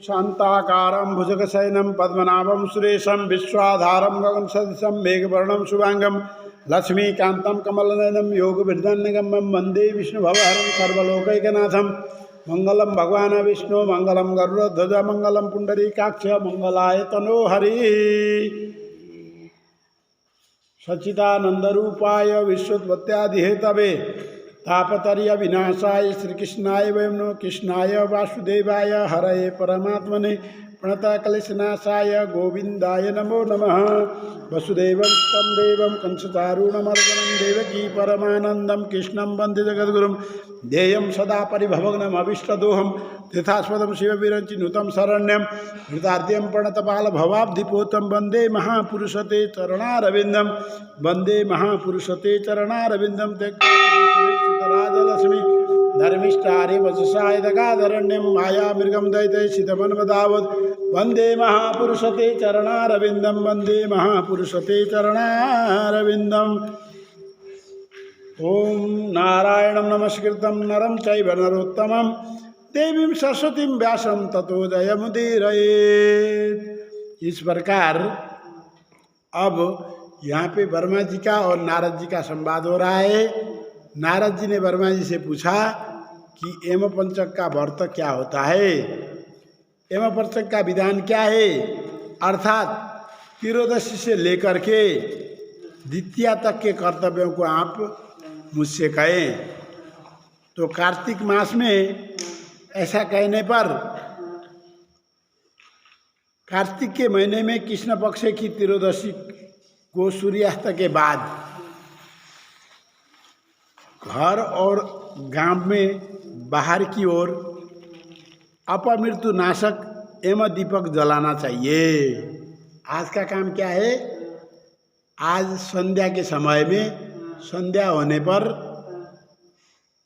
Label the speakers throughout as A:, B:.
A: शांताकारं भुजगशयनं पद्मनाभं सुरेशं विश्वाधारं गगनसदृशं मेघवर्णं शुभांगं लक्ष्मीकान्तं कमलनयनं योगविर्धन्यगम्यं वन्दे विष्णुभवहरं सर्वलोकैकनाथं। मंगलम भगवान विष्णु मंगलम गरुड़ध्वज मंगलम पुंडरीकाक्ष मंगलाय तनोहरि। सच्चिदानंदरूपाय विश्वोत्पत्त्यादिहेतवे तापतर्य विनाशाय श्रीकृष्णाय वयं नमः। कृष्णाय वासुदेवाय हरये परमात्मने प्रणतक्लेशनाशाय गोविंदाय नमो नमः। वसुदेवं तं देवं कंसचारूणमर्दनं देवकी परमानन्दं कृष्णं वन्दे जगद्गुरुं। ध्येयं सदा परिभवग्नमभीष्टदोहं तीर्थास्पदं शिवविरञ्चिनुतं शरण्यं कृतार्ध्यं प्रणतपालभवाब्धिपोतं वन्दे महापुरुषते चरणारविन्दं। वन्दे महापुरुषते चरणारविन्दं त्यक्तराजलक्ष्मी धर्मिष्ठारे वचसाय दगाधरण्यं मायामृगं दैत्यैषितमन्वदावत्। वन्दे महापुरुषते चरणारविन्दं वन्दे महापुरुषते चरणारविन्दम्। ओम नारायणं नमस्कृतं नरं चैव नरोत्तमं देवीं सरस्वतीं व्यासं ततो जयमुदीरयेत्। इस प्रकार अब यहाँ पे वर्मा जी का और नारद जी का संवाद हो रहा है। नारद जी ने वर्मा जी से पूछा कि एम पंचक का व्रत क्या होता है, एम पंचक का विधान क्या है, अर्थात त्रियोदशी से लेकर के द्वितीया तक के कर्तव्यों को आप मुझसे कहें। तो कार्तिक मास में ऐसा कहने पर कार्तिक के महीने में कृष्ण पक्ष की त्रियोदशी को सूर्यास्त के बाद घर और गांव में बाहर की ओर अपमृत्यु नाशक एवं दीपक जलाना चाहिए। आज का काम क्या है, आज संध्या के समय में संध्या होने पर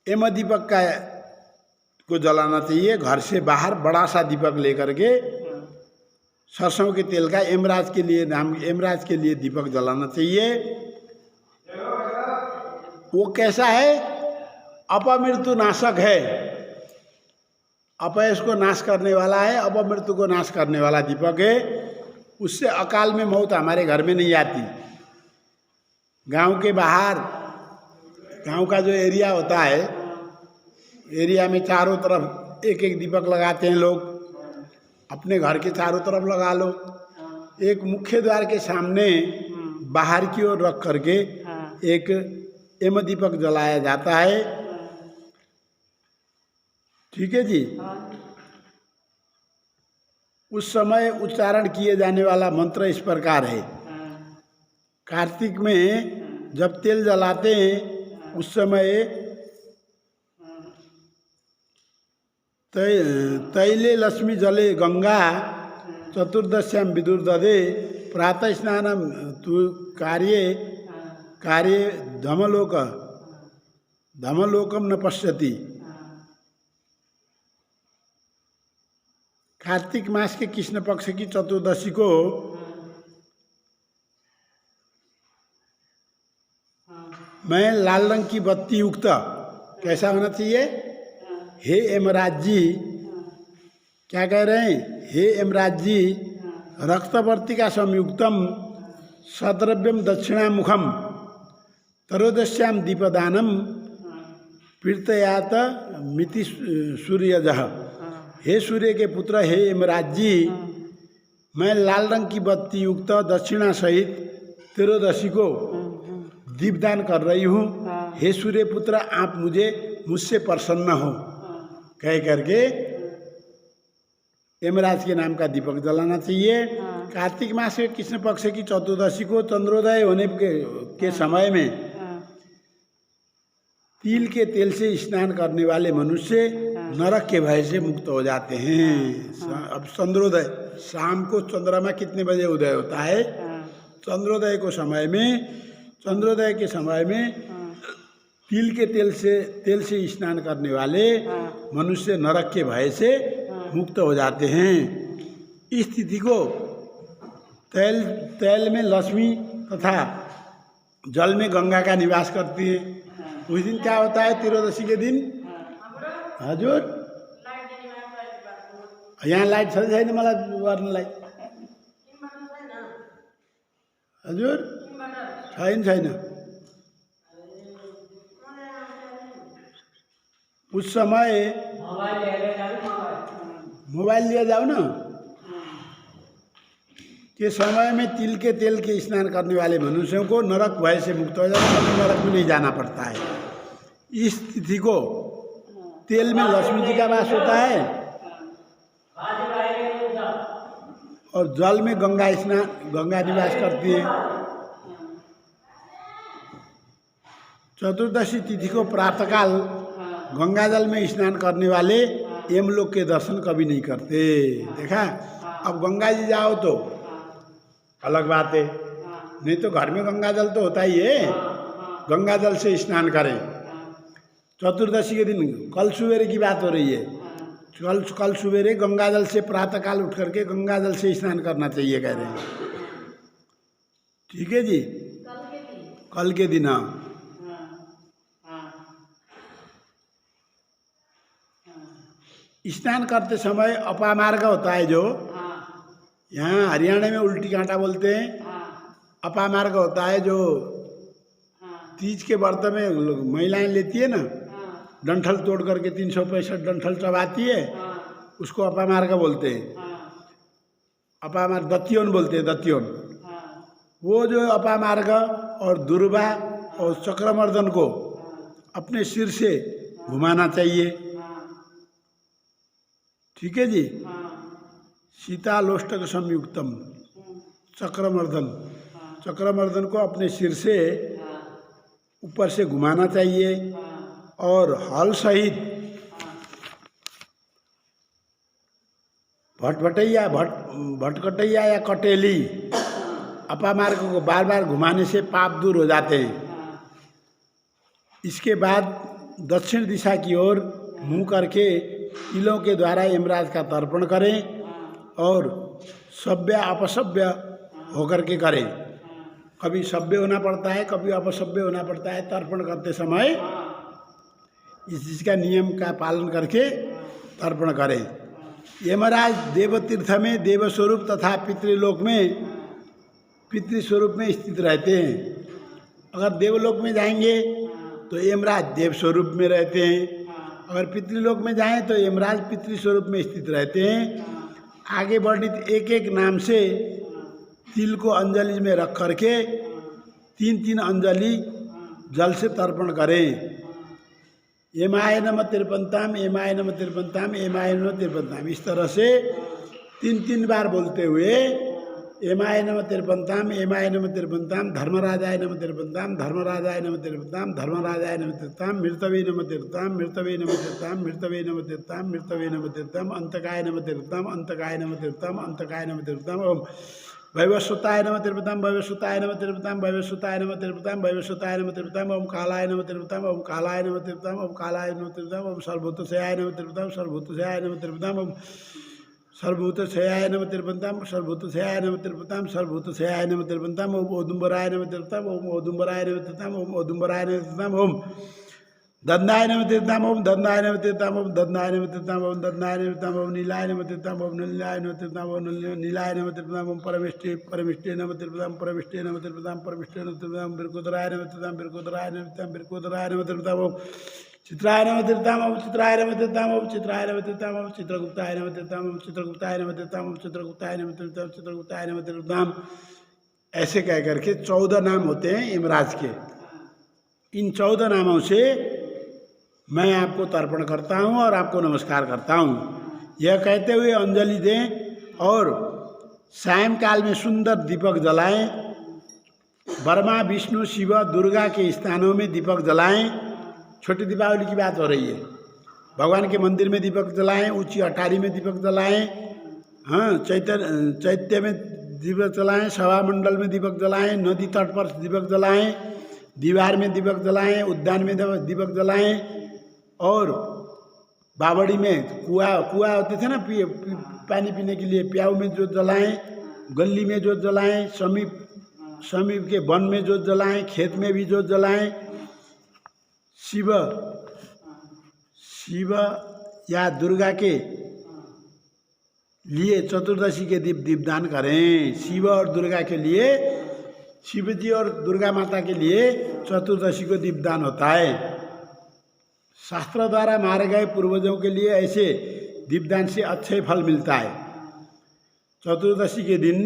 A: एम दीपक को जलाना चाहिए। घर से बाहर बड़ा सा दीपक लेकर के सरसों के तेल का यमराज के लिए दीपक जलाना चाहिए। वो कैसा है, अपमृत्यु नाशक है, अपयश को नाश करने वाला है, अपमृत्यु को नाश करने वाला दीपक है। उससे अकाल में मौत हमारे घर में नहीं आती। गांव के बाहर, गांव का जो एरिया होता है, एरिया में चारों तरफ एक एक दीपक लगाते हैं लोग। अपने घर के चारों तरफ लगा लो। एक मुख्य द्वार के सामने बाहर की ओर रख करके एक एम दीपक जलाया जाता है। ठीक है जी। उस समय उच्चारण किए जाने वाला मंत्र इस प्रकार है। कार्तिक में जब तेल जलाते हैं उस समय तैले लक्ष्मी जले गंगा चतुर्दश्याम विदुर ददे प्रातः स्नानम तु कार्ये धमलोकम न पश्यति। कार्तिक मास के कृष्ण पक्ष की चतुर्दशी को मैं लाल रंग की बत्ती युक्त, कैसा होना चाहिए, हे यमराज जी, क्या कह रहे हैं, हे यमराज जी, रक्तवर्तिका संयुक्तम सद्रव्यम दक्षिणामुखम त्रयोदश्याम दीपदानम पीर्तयात मिति सूर्यजः। हे सूर्य के पुत्र, हे यमराज जी, मैं लाल रंग की बत्ती युक्त दक्षिणा सहित त्रयोदशी को दीपदान कर रही हूँ। हे सूर्य पुत्र, आप मुझसे प्रसन्न हो, कह करके यमराज के नाम का दीपक जलाना चाहिए। कार्तिक मास के कृष्ण पक्ष की चतुर्दशी को चंद्रोदय होने के समय में तिल के तेल से स्नान करने वाले मनुष्य नरक के भय से मुक्त हो जाते हैं। अब चंद्रोदय, शाम को चंद्रमा कितने बजे उदय होता है, चंद्रोदय के समय में तिल के तेल से स्नान करने वाले मनुष्य नरक के भय से मुक्त हो जाते हैं। इस स्थिति को तेल में लक्ष्मी तथा जल में गंगा का निवास करती है। उस दिन क्या होता है, त्रयोदशी के दिन हजूर यहाँ लाइट छ कि छैन मलाई गर्नलाई? हजुर छैन। उस समय मोबाइल लिया जाओ ना, के समय में तिल के तेल के स्नान करने वाले मनुष्यों को नरक भय से मुक्त हो जाता है, कभी नरक में नहीं जाना पड़ता है। इस तिथि को तेल में लक्ष्मी जी का वास होता है और जल में गंगा निवास करती है। चतुर्दशी तिथि को प्रातःकाल गंगा जल में स्नान करने वाले यमलोक के दर्शन कभी नहीं करते। देखा, अब गंगा जी जाओ तो अलग बात है, नहीं तो घर में गंगा जल तो होता ही है, गंगा जल से स्नान करें। चतुर्दशी के दिन कल सवेरे की बात हो रही है, कल सवेरे गंगा जल से प्रातःकाल उठ करके गंगा जल से स्नान करना चाहिए कह रहे हैं। ठीक है जी, कल के दिन। हाँ, स्नान करते समय अपामार्ग होता है जो, यहाँ हरियाणा में उल्टी कांटा बोलते हैं। अपामार्ग होता है जो तीज के व्रत में महिलाएं लेती है ना, डंठल तोड़ करके 365 डंठल चबाती है, उसको अपामार्ग बोलते हैं। अपामार्ग दत्योन बोलते हैं, दत्योन। वो जो अपामार्ग और दुर्वा और चक्रमर्दन को अपने सिर से घुमाना चाहिए। ठीक है जी, शीतालोष्टक संयुक्तम चक्रमर्दन को अपने सिर से ऊपर से घुमाना चाहिए और हल सहित भटकटैया या कटेली अपामार्ग को बार बार घुमाने से पाप दूर हो जाते हैं। इसके बाद दक्षिण दिशा की ओर मुंह करके तिलों के द्वारा यमराज का तर्पण करें और सभ्य अपसभ्य होकर के करें। कभी सभ्य होना पड़ता है, कभी अपसभ्य होना पड़ता है। तर्पण करते समय इस चीज का नियम का पालन करके तर्पण करें। यमराज देवतीर्थ में देवस्वरूप तथा पितृलोक में पितृस्वरूप में स्थित रहते हैं। अगर देवलोक में जाएंगे तो यमराज देव स्वरूप में रहते हैं, अगर पितृलोक में जाएं तो यमराज पितृस्वरूप में स्थित रहते हैं। आगे वर्णित एक एक नाम से तिल को अंजलि में रख करके 3-3 अंजलि जल से तर्पण करें। एमाय नमः तिरपंताम, एमाय नमः तिरपंताम, एमाय नमः तिरपंताम, इस तरह से 3-3 बार बोलते हुए एमाय नमः तिरपंताम, एमाय नमः तिरपंताम, धर्मराजाय नमः तिरपंताम, धर्मराजाय नमः तिरपंताम, धर्मराजाय नमः तिरपंताम, मृतवे नमः तिरपंताम, मृतवे नमः तिरपंताम, मृतवे नमः तिरपंताम, मृतवे नमः तिरपंताम, अंतकाय नमः तिरपंताम, अंतकाय नमः तिरपंताम, अंतकाय नमः तिरपंताम, ओम वैवस्वताय नमः तिरपंताम, वैवस्वताय नमः तिरपंताम, वैवस्वताय नमः तिरपंताम, वैवस्वताय नमः तिरपंताम, ओम कालाय नमः तिरपंताम, ओम कालाय नमः तिरपंताम, ओम कालाय नमः तिरपंताम, ओम सर्वभूतशयाय नमः तिरपंताम, सर्वभूतशयाय नमः तिरपंताम, ओम सर्वभूतशयाय नमः तिरपंताम, सर्वभूतशयाय नमः तिरपंताम, सर्वभूतशयाय नमः तिरपंताम, ओम औदुंबराय नमः तिरपंताम, ओम औदुंबराय नमः तिरपंताम, ओम औदुंबराय नमः तिरपंताम, ओम दंदाय नमः तिरपंताम, ओम दंदाय नमः तिरपंताम, ओम दंदाय नमः तिरपंताम, ओम दंदाय नमः तिरपंताम, ओम नीलाय नमः तिरपंताम, ओम नीलाय नमः तिरपंताम, ओम नीलाय नमः तिरपंताम, ओम परमिष्टे नमः तिरपंताम, परमिष्टे नमः तिरपंताम, परमिष्टे नमः तिरपंताम, बिरकोदराय नमः तिरपंताम, बिरकोदराय नमः तिरपंताम, बिरकोदराय नमः तिरपंताम, ओम चित्राय नमः तिरपंताम, ओम चित्राय नमः तिरपंताम, ओम चित्राय नमः तिरपंताम, ओम चित्रगुप्ताय नमः तिरपंताम, ओम चित्रगुप्ताय नमः तिरपंताम, ओम चित्रगुप्ताय नमः तिरपंताम, चित्रगुप्ताय नमः तिरपंताम। ऐसे कह करके 14 नाम होते हैं यमराज के। इन 14 नामों से मैं आपको तर्पण करता हूँ और आपको नमस्कार करता हूँ। यह कहते हुए अंजलि दें और सायंकाल में सुंदर दीपक जलाएं। ब्रह्मा, विष्णु, शिव, दुर्गा के स्थानों में दीपक जलाएं। छोटी दीपावली की बात हो रही है। भगवान के मंदिर में दीपक जलाएं, ऊंची अटारी में दीपक जलाएं, हाँ, चैत्य में दीपक जलाएं, सभा मंडल में दीपक जलाएं, नदी तट पर दीपक जलाएं, दीवार में दीपक जलाएं, उद्यान में दीपक जलाएं और बावड़ी में कुआं होते थे ना पानी पीने के लिए, प्याऊ में जोत जलाएं, गली में जोत जलाएं, समीप के वन में जोत जलाएं, खेत में भी जोत जलाएं। शिव या दुर्गा के लिए चतुर्दशी के दीपदान करें। शिव और दुर्गा के लिए, शिव जी और दुर्गा माता के लिए चतुर्दशी को दीपदान होता है। शास्त्र द्वारा मारे गए पूर्वजों के लिए ऐसे दीपदान से अच्छे फल मिलता है। चतुर्दशी के दिन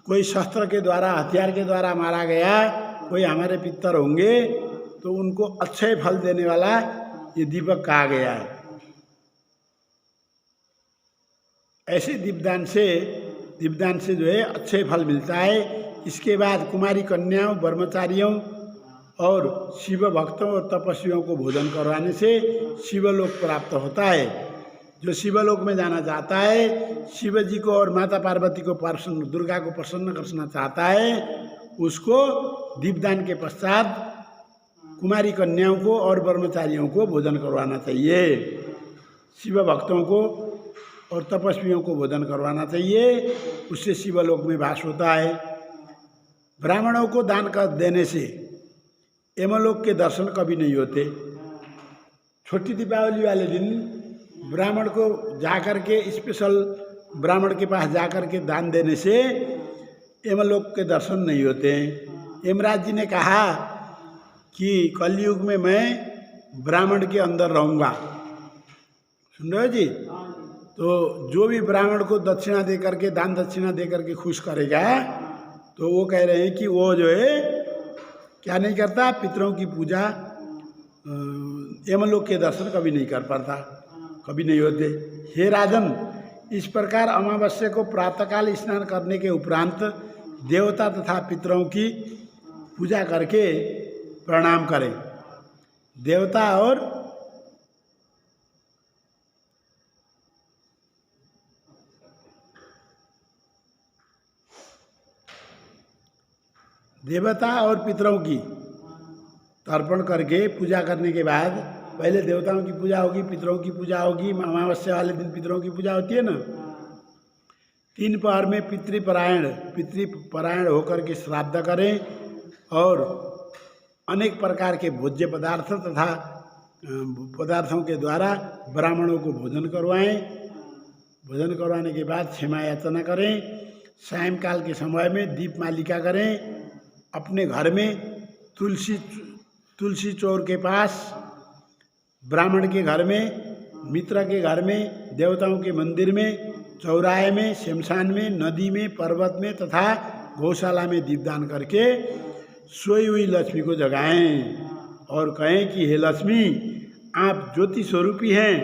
A: कोई शस्त्र के द्वारा, हथियार के द्वारा मारा गया कोई हमारे पितर होंगे तो उनको अच्छे फल देने वाला ये दीपक कहा गया है। ऐसे दीपदान से जो है अच्छे फल मिलता है। इसके बाद कुमारी कन्याओं, ब्रह्मचारियों और शिव भक्तों और तपस्वियों को भोजन करवाने से शिवलोक प्राप्त होता है। जो शिवलोक में जाना चाहता है, शिव जी को और माता पार्वती को प्रसन्न, दुर्गा को प्रसन्न करना चाहता है, उसको दीपदान के पश्चात कुमारी कन्याओं को और ब्रह्मचारियों को भोजन करवाना चाहिए। शिव भक्तों को और तपस्वियों को भोजन करवाना चाहिए, उससे शिवलोक में वास होता है। ब्राह्मणों को दान कर देने से यमलोक के दर्शन कभी नहीं होते। छोटी दीपावली वाले दिन ब्राह्मण को जाकर के, स्पेशल ब्राह्मण के पास जाकर के दान देने से यमलोक के दर्शन नहीं होते हैं। यमराज जी ने कहा कि कलयुग में मैं ब्राह्मण के अंदर रहूँगा। सुन रहे हो जी? तो जो भी ब्राह्मण को दक्षिणा दे करके, दान दक्षिणा दे करके खुश करेगा, तो वो कह रहे हैं कि वो जो है क्या नहीं करता, पितरों की पूजा, यमलोक के दर्शन कभी नहीं कर पाता, कभी नहीं होते। हे राजन, इस प्रकार अमावस्या को प्रातःकाल स्नान करने के उपरांत देवता तथा पितरों की पूजा करके प्रणाम करें। देवता और पितरों की तर्पण करके पूजा करने के बाद, पहले देवताओं की पूजा होगी, पितरों की पूजा होगी। अमावस्या वाले दिन पितरों की पूजा होती है ना। 3 पहर में पितृपरायण होकर के श्राद्ध करें और अनेक प्रकार के भोज्य पदार्थ तथा पदार्थों के द्वारा ब्राह्मणों को भोजन करवाएं। भोजन करवाने के बाद क्षमा याचना करें। सायंकाल के समय में दीप मालिका करें। अपने घर में तुलसी चौर के पास, ब्राह्मण के घर में, मित्र के घर में, देवताओं के मंदिर में, चौराहे में, शमशान में, नदी में, पर्वत में तथा गौशाला में दीपदान करके सोई हुई लक्ष्मी को जगाएं और कहें कि हे लक्ष्मी, आप ज्योति स्वरूपी हैं।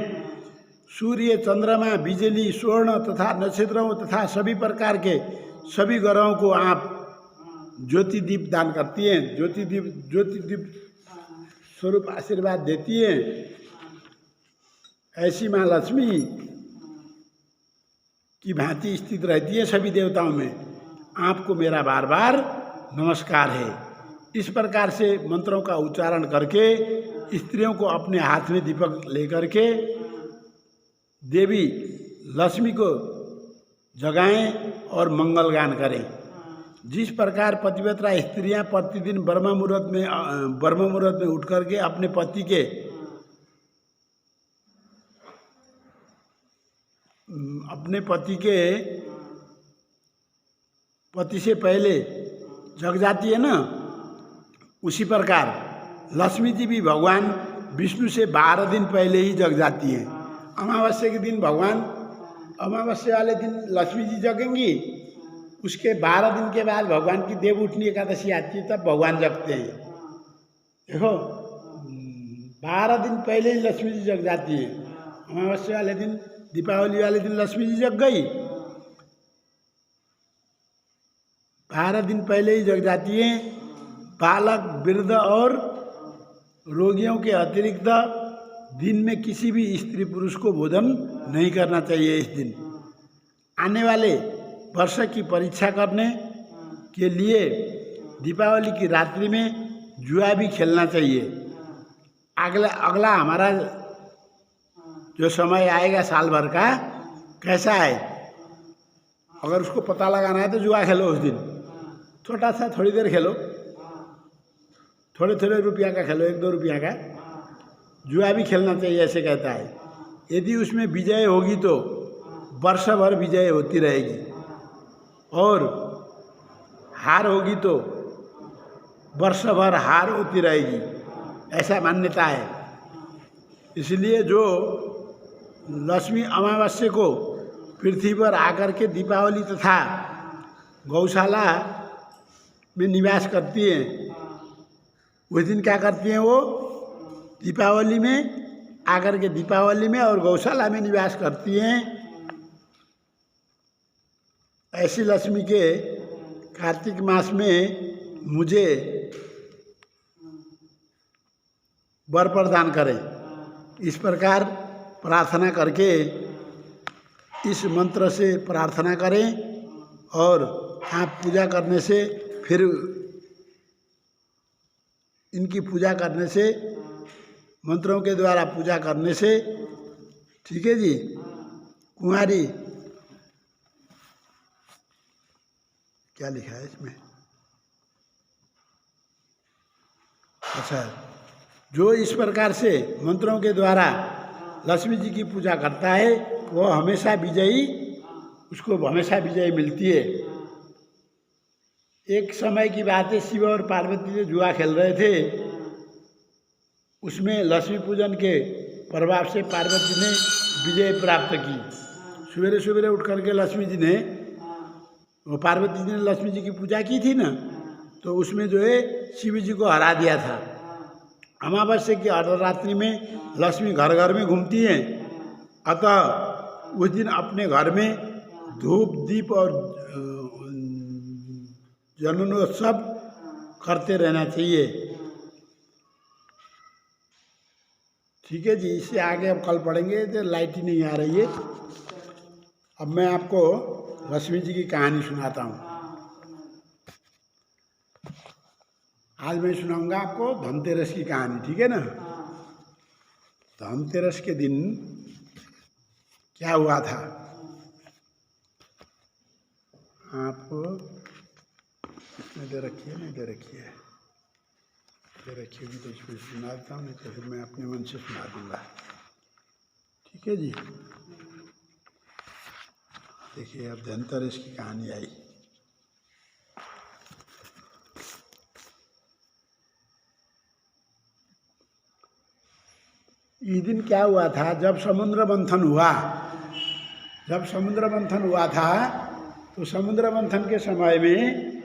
A: सूर्य, चंद्रमा, बिजली, स्वर्ण तथा नक्षत्रों तथा सभी प्रकार के सभी ग्रहों को आप ज्योति दीप दान करती हैं, ज्योति दीप स्वरूप आशीर्वाद देती हैं। ऐसी माँ लक्ष्मी की भांति स्थित रहती है सभी देवताओं में। आपको मेरा बार बार नमस्कार है। इस प्रकार से मंत्रों का उच्चारण करके स्त्रियों को अपने हाथ में दीपक लेकर के देवी लक्ष्मी को जगाएं और मंगल गान करें। जिस प्रकार पतिव्रता स्त्रियां प्रतिदिन ब्रह्म मुहूर्त में उठ करके अपने पति से पहले जग जाती है ना, उसी प्रकार लक्ष्मी जी भी भगवान विष्णु से 12 दिन पहले ही जग जाती हैं। अमावस्या के दिन अमावस्या वाले दिन लक्ष्मी जी जगेंगी, उसके 12 दिन के बाद भगवान की देव उठनी एकादशी आती है, तब भगवान जगते हैं। देखो, 12 दिन पहले ही लक्ष्मी जी जग जाती है। अमावस्या वाले दिन, दीपावली वाले दिन लक्ष्मी जी जग गई, 12 दिन पहले ही जग जाती हैं। बालक, वृद्ध और रोगियों के अतिरिक्त दिन में किसी भी स्त्री पुरुष को भोजन नहीं करना चाहिए। इस दिन आने वाले वर्ष की परीक्षा करने के लिए दीपावली की रात्रि में जुआ भी खेलना चाहिए। अगला हमारा जो समय आएगा साल भर का कैसा है, अगर उसको पता लगाना है तो जुआ खेलो। उस दिन छोटा सा, थोड़ी देर खेलो, थोड़े रुपया का खेलो, 1-2 रुपया का जुआ भी खेलना चाहिए, ऐसे कहता है। यदि उसमें विजय होगी तो वर्ष भर विजय होती रहेगी, और हार होगी तो वर्ष भर हार होती रहेगी, ऐसा मान्यता है। इसलिए जो लक्ष्मी अमावस्या को पृथ्वी पर आकर के दीपावली तथा गौशाला में निवास करती हैं, उस दिन क्या करती हैं वो? दीपावली में आकर के दीपावली में और गौशाला में निवास करती हैं। ऐसी लक्ष्मी के कार्तिक मास में मुझे वर प्रदान करें, इस प्रकार प्रार्थना करके इस मंत्र से प्रार्थना करें। और आप पूजा करने से, फिर इनकी पूजा करने से, मंत्रों के द्वारा पूजा करने से, ठीक है जी। कुमारी, क्या लिखा है इसमें? अच्छा, जो इस प्रकार से मंत्रों के द्वारा लक्ष्मी जी की पूजा करता है वो हमेशा विजयी, उसको हमेशा विजय मिलती है। एक समय की बात है, शिव और पार्वती जो जुआ खेल रहे थे, उसमें लक्ष्मी पूजन के प्रभाव से पार्वती ने विजय प्राप्त की। सवेरे सवेरे उठ करके लक्ष्मी जी ने, वो पार्वती जी ने लक्ष्मी जी की पूजा की थी ना, तो उसमें जो है शिव जी को हरा दिया था। अमावस्या की अर्धरात्रि में लक्ष्मी घर घर में घूमती हैं, अतः उस दिन अपने घर में धूप दीप और जननोत्सव करते रहना चाहिए। ठीक है जी। इससे आगे अब कल पढ़ेंगे, तो लाइट ही नहीं आ रही है। अब मैं आपको लक्ष्मी जी की कहानी सुनाता हूँ। आज मैं सुनाऊंगा आपको धनतेरस की कहानी, ठीक है ना। धनतेरस के दिन क्या हुआ था, आप इसमें दे रखिए, नहीं दे रखिए, दे रखिएगी तो इसमें सुना देता हूँ, नहीं तो फिर मैं अपने मन से सुना दूंगा। ठीक है जी। देखिए, अब धनतेरस की कहानी आई। इस दिन क्या हुआ था, जब समुद्र मंथन हुआ, जब समुद्र मंथन हुआ था, तो समुद्र मंथन के समय में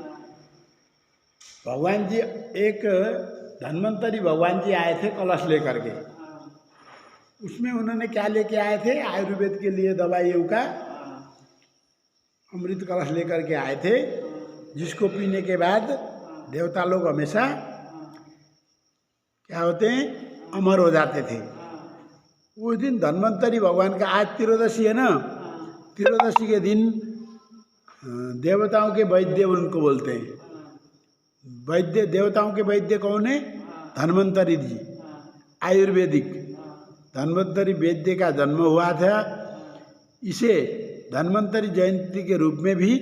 A: भगवान जी, एक धन्वंतरी भगवान जी आए थे कलश लेकर के। उसमें उन्होंने क्या लेके आए थे? आयुर्वेद के लिए दवाइयों का अमृत कलश लेकर के आए थे, जिसको पीने के बाद देवता लोग हमेशा क्या होते हैं? अमर हो जाते थे। उस दिन धन्वंतरी भगवान का, आज त्रियोदशी है ना, त्रियोदशी के दिन देवताओं के वैद्य उनको बोलते हैं। वैद्य, देवताओं के वैद्य कौन है? धन्वंतरी जी, आयुर्वेदिक धन्वंतरी वैद्य का जन्म हुआ था। इसे धन्वंतरी जयंती के रूप में भी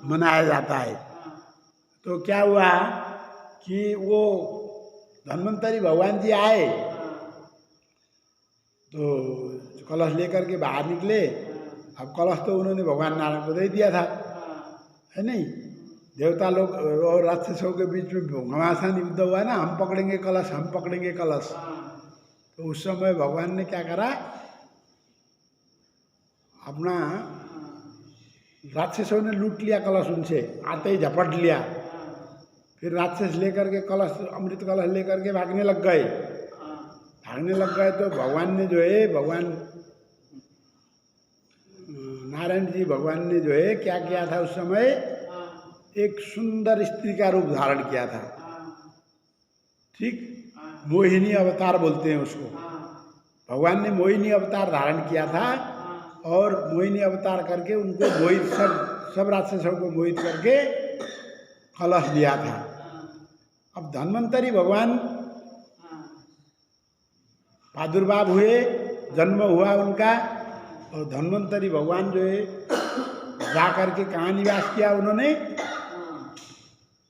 A: मनाया जाता है। तो क्या हुआ कि वो धन्वंतरी भगवान जी आए, तो कलश लेकर के बाहर निकले। अब कलश तो उन्होंने भगवान नारायण को दे दिया था, है नहीं। देवता लोग और राक्षसों के बीच में घमासान युद्ध हुआ ना, हम पकड़ेंगे कलश, हम पकड़ेंगे कलश। तो उस समय भगवान ने क्या करा, अपना राक्षसों ने लूट लिया कलश, उनसे आते ही झपट लिया। फिर राक्षस लेकर के कलश, अमृत कलश लेकर के भागने लग गए। भागने लग गए तो भगवान ने जो है, भगवान नारायण जी भगवान ने जो है क्या किया था, उस समय एक सुंदर स्त्री का रूप धारण किया था। ठीक, मोहिनी अवतार बोलते हैं उसको। भगवान ने मोहिनी अवतार धारण किया था, और मोहिनी अवतार करके उनको मोहित, सब राक्षसों को मोहित करके कलश दिया था। अब धन्वंतरी भगवान प्रादुर्भाव हुए, जन्म हुआ उनका, और धन्वंतरी भगवान जो है जा करके कहाँ निवास किया? उन्होंने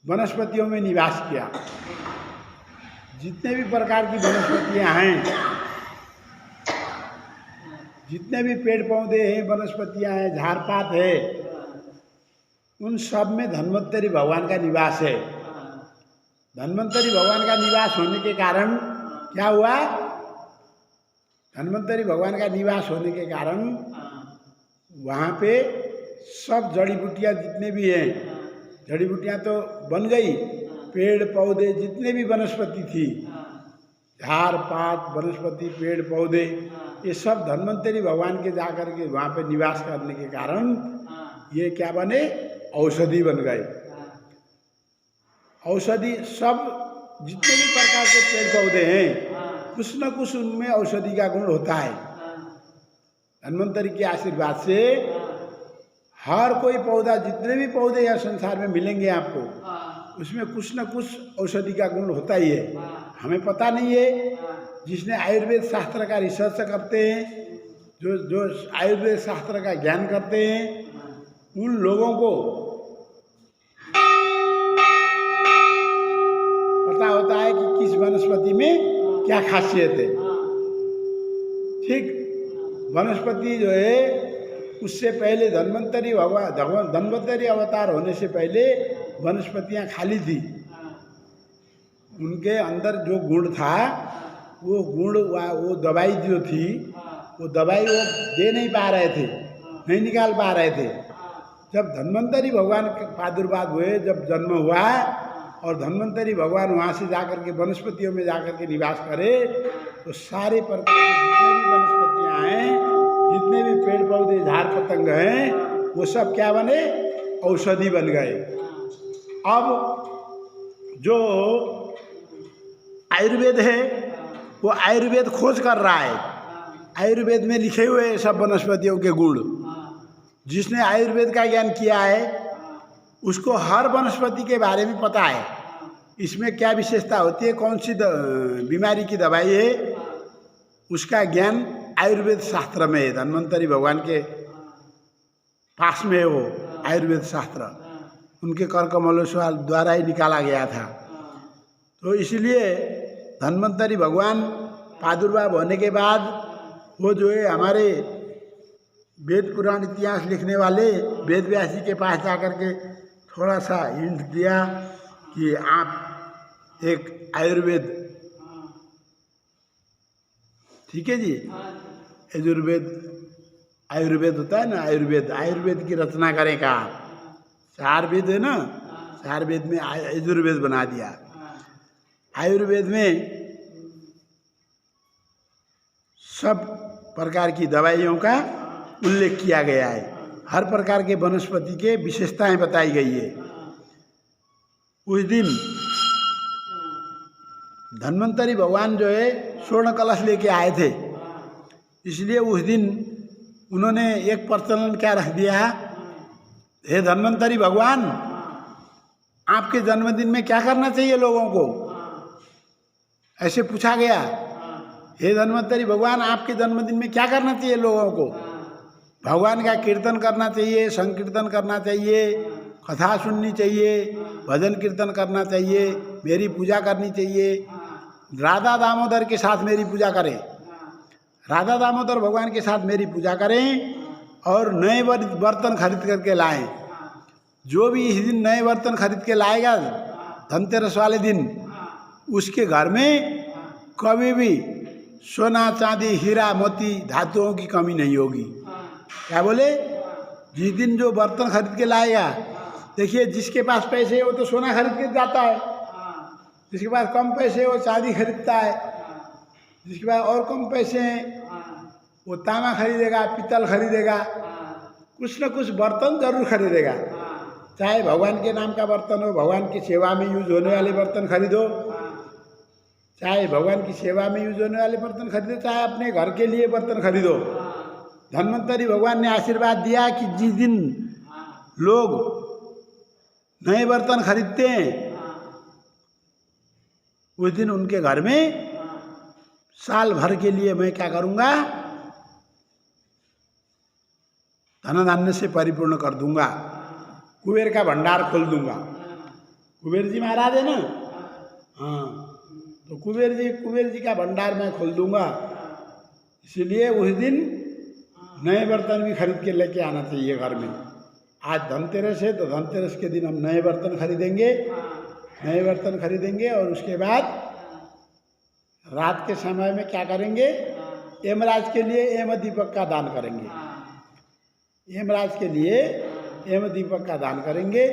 A: वनस्पतियों में निवास किया। जितने भी प्रकार की वनस्पतियाँ हैं, जितने भी पेड़ पौधे हैं, वनस्पतियां हैं, झाड़ पात है, उन सब में धन्वंतरी भगवान का निवास है। धन्वंतरी भगवान का निवास होने के कारण क्या हुआ? धन्वंतरी भगवान का निवास होने के कारण वहाँ पे सब जड़ी बूटियाँ जितने भी हैं, जड़ी बूटियाँ तो बन गई, पेड़ पौधे जितने भी वनस्पति थी, झाड़ पात वनस्पति पेड़ पौधे, ये सब धन्वंतरी भगवान के जाकर के वहाँ पे निवास करने के कारण ये क्या बने? औषधि बन गए। औषधि सब जितने भी प्रकार के पेड़ पौधे हैं, कुछ न कुछ उनमें औषधि का गुण होता है। धन्वंतरी के आशीर्वाद से हर कोई पौधा, जितने भी पौधे या संसार में मिलेंगे आपको, उसमें कुछ न कुछ औषधि का गुण होता ही है। हमें पता नहीं है, जिसने आयुर्वेद शास्त्र का रिसर्च करते हैं, जो आयुर्वेद शास्त्र का ज्ञान करते हैं, उन लोगों को पता होता है कि किस वनस्पति में क्या खासियत है। ठीक, वनस्पति जो है उससे पहले धन्वंतरी अवतार होने से पहले वनस्पतियां खाली थी। उनके अंदर जो गुण था, वो गुण, वो दवाई जो थी, वो दवाई वो दे नहीं पा रहे थे, नहीं निकाल पा रहे थे। जब धन्वंतरी भगवान के प्रादुर्भाव हुए, जब जन्म हुआ और धन्वंतरी भगवान वहाँ से जाकर के वनस्पतियों में जाकर के निवास करे, तो सारे प्रकार की जितने भी वनस्पतियाँ हैं, जितने भी पेड़ पौधे झाड़ पतंग हैं, वो सब क्या बने? औषधि बन गए। अब जो आयुर्वेद है, वो आयुर्वेद खोज कर रहा है। आयुर्वेद में लिखे हुए हैं सब वनस्पतियों के गुण। जिसने आयुर्वेद का ज्ञान किया है, उसको हर वनस्पति के बारे में पता है, इसमें क्या विशेषता होती है, कौन सी बीमारी की दवाई है, उसका ज्ञान आयुर्वेद शास्त्र में है। धन्वंतरी भगवान के पास में है वो आयुर्वेद शास्त्र, उनके कर कमलों द्वारा ही निकाला गया था। तो इसलिए धन्वंतरी भगवान प्रादुर्भाव होने के बाद वो जो है हमारे वेद पुराण इतिहास लिखने वाले वेद व्यास जी के पास जाकर के थोड़ा सा हिंट दिया कि आप एक आयुर्वेद, ठीक है जी, यजुर्वेद आयुर्वेद होता है ना, आयुर्वेद की रचना करें का 4 वेद है ना, 4 वेद में यजुर्वेद बना दिया। आयुर्वेद में सब प्रकार की दवाइयों का उल्लेख किया गया है, हर प्रकार के वनस्पति के विशेषताएं बताई गई है। उस दिन धन्वंतरी भगवान जो है स्वर्ण कलश लेके आए थे, इसलिए उस दिन उन्होंने एक प्रचलन क्या रख दिया, हे धन्वंतरी भगवान, आपके जन्मदिन में क्या करना चाहिए लोगों को? ऐसे पूछा गया, हे धन्वंतरी भगवान, आपके जन्मदिन में क्या करना चाहिए लोगों को? भगवान का कीर्तन करना चाहिए, संकीर्तन करना चाहिए, कथा सुननी चाहिए, भजन कीर्तन करना चाहिए, मेरी पूजा करनी चाहिए, राधा दामोदर के साथ मेरी पूजा करें, राधा दामोदर भगवान के साथ मेरी पूजा करें, और नए बर्तन खरीद करके लाएं। जो भी इस दिन नए बर्तन खरीद के लाएगा धनतेरस वाले दिन, उसके घर में कभी भी सोना चांदी हीरा मोती धातुओं की कमी नहीं होगी। क्या बोले? जिस दिन जो बर्तन खरीद के लाएगा, देखिए जिसके पास पैसे है वो तो सोना खरीद के जाता है, जिसके पास कम पैसे है वो चांदी खरीदता है, जिसके पास और कम पैसे हैं वो तांबा खरीदेगा, पीतल खरीदेगा, कुछ न कुछ बर्तन जरूर खरीदेगा। चाहे भगवान के नाम का बर्तन हो, भगवान की सेवा में यूज होने वाले बर्तन खरीदो, चाहे भगवान की सेवा में यूज होने वाले बर्तन खरीदो, चाहे अपने घर के लिए बर्तन खरीदो। धन्वंतरी भगवान ने आशीर्वाद दिया कि जिस दिन लोग नए बर्तन खरीदते हैं, उस दिन उनके घर में साल भर के लिए मैं क्या करूँगा, धन धान्य से परिपूर्ण कर दूंगा, कुबेर का भंडार खोल दूंगा। कुबेर जी महाराज है ना, हाँ, तो कुबेर जी का भंडार मैं खोल दूंगा। इसलिए उस दिन नए बर्तन भी खरीद के लेके आना चाहिए घर में। आज धनतेरस है तो धनतेरस के दिन हम नए बर्तन खरीदेंगे, नए बर्तन खरीदेंगे और उसके बाद रात के समय में क्या करेंगे, यमराज के लिए यम दीपक का दान करेंगे। यमराज के लिए यम दीपक का दान करेंगे।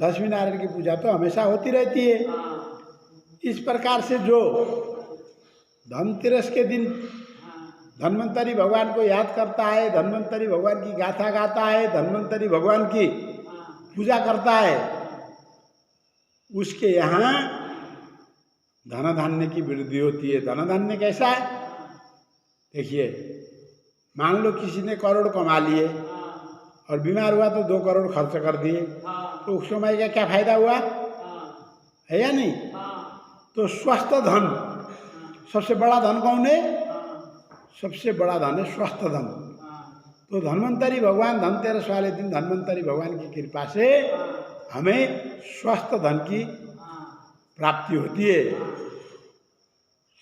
A: लक्ष्मी नारायण की पूजा तो हमेशा होती रहती है। इस प्रकार से जो धनतेरस के दिन धन्वंतरी भगवान को याद करता है, धन्वंतरी भगवान की गाथा गाता है, धन्वंतरी भगवान की पूजा करता है, उसके यहाँ धन धान्य की वृद्धि होती है। धन धान्य कैसा है, देखिए, मान लो किसी ने करोड़ कमा लिए और बीमार हुआ तो 2 करोड़ खर्च कर दिए, तो उस समय का क्या फायदा हुआ है या नहीं। तो स्वस्थ धन, सबसे बड़ा धन कौन है, सबसे बड़ा धन है स्वस्थ धन। तो धन्वंतरी भगवान धनतेरस वाले दिन धन्वंतरी भगवान की कृपा से हमें स्वस्थ धन की प्राप्ति होती है,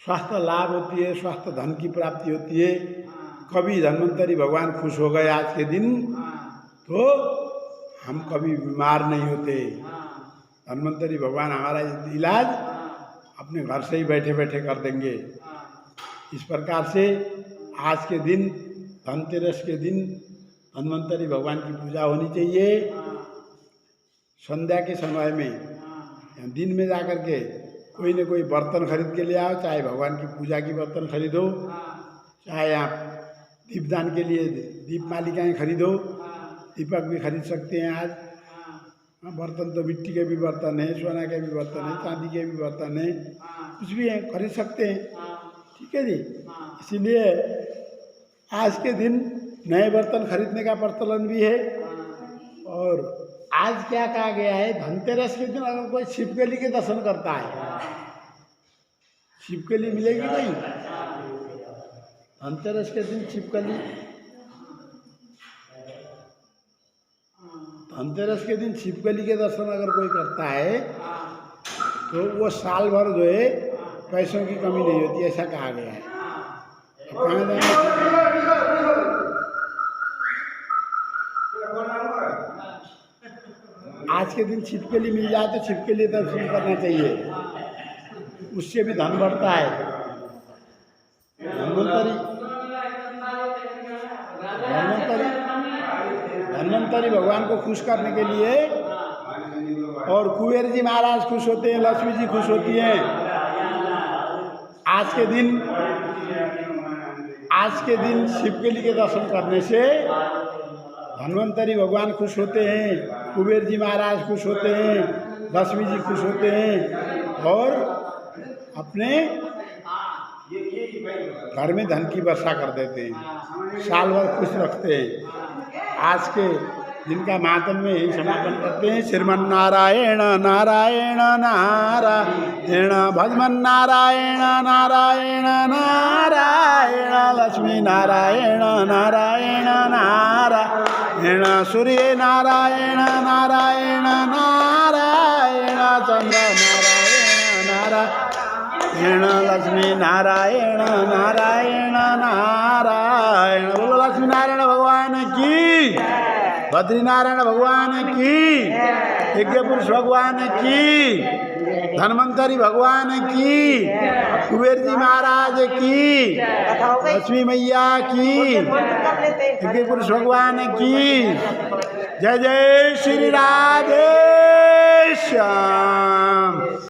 A: स्वास्थ्य लाभ होती है, स्वस्थ धन की प्राप्ति होती है। कभी धन्वंतरी भगवान खुश हो गए आज के दिन तो हम कभी बीमार नहीं होते। धन्वंतरी भगवान हमारा इलाज अपने घर से ही बैठे बैठे कर देंगे। इस प्रकार से आज के दिन धनतेरस के दिन धन्वंतरी भगवान की पूजा होनी चाहिए। संध्या के समय में दिन में जाकर के कोई न कोई बर्तन खरीद के ले आओ, चाहे भगवान की पूजा की बर्तन खरीदो, चाहे आप दीपदान के लिए दीप मालिकाएँ खरीदो, दीपक भी खरीद सकते हैं आज। बर्तन तो मिट्टी के भी बर्तन है, सोना के भी बर्तन है, चांदी के भी बर्तन है, कुछ भी है खरीद सकते हैं, ठीक है जी। इसीलिए आज के दिन नए बर्तन खरीदने का प्रचलन भी है। और आज क्या कहा गया है, धनतेरस के दिन अगर कोई छिपकली के दर्शन करता है, छिपकली मिलेगी नहीं, धनतेरस के दिन छिपकली, धनतेरस के दिन छिपकली के दर्शन अगर कोई करता है तो वो साल भर जो है पैसों की कमी नहीं होती, ऐसा कहा गया है। आज के दिन छिपकली मिल जाए तो छिपकली दर्शन करना चाहिए, उससे भी धन बढ़ता है। धन्वंतरी भगवान को खुश करने के लिए, और कुबेर जी महाराज खुश होते हैं, लक्ष्मी जी खुश होती हैं। आज के दिन छिपकली के दर्शन करने से धन्वंतरी भगवान खुश होते हैं, कुबेर जी महाराज खुश होते हैं, लक्ष्मी जी खुश होते हैं और अपने घर में धन की वर्षा कर देते हैं, साल भर खुश रखते हैं। आज के दिन का महात्म्य में यही समापन करते हैं। श्रीमन्नारायण नारायण नारायण भजमन्नारायण नारायण नारायण लक्ष्मी नारायण नारायण नारायण सूर्य नारायण नारायण नारायण चंद्र नारायण नारायण लक्ष्मी नारायण नारायण नारायण। बोलो लक्ष्मी नारायण भगवान की, बद्रीनारायण भगवान की, यज्ञ पुरुष भगवान की, धन्वंतरी भगवान की, कुबेर जी महाराज की, लक्ष्मी मैया की, यज्ञ पुरुष भगवान की। जय जय श्री राधे।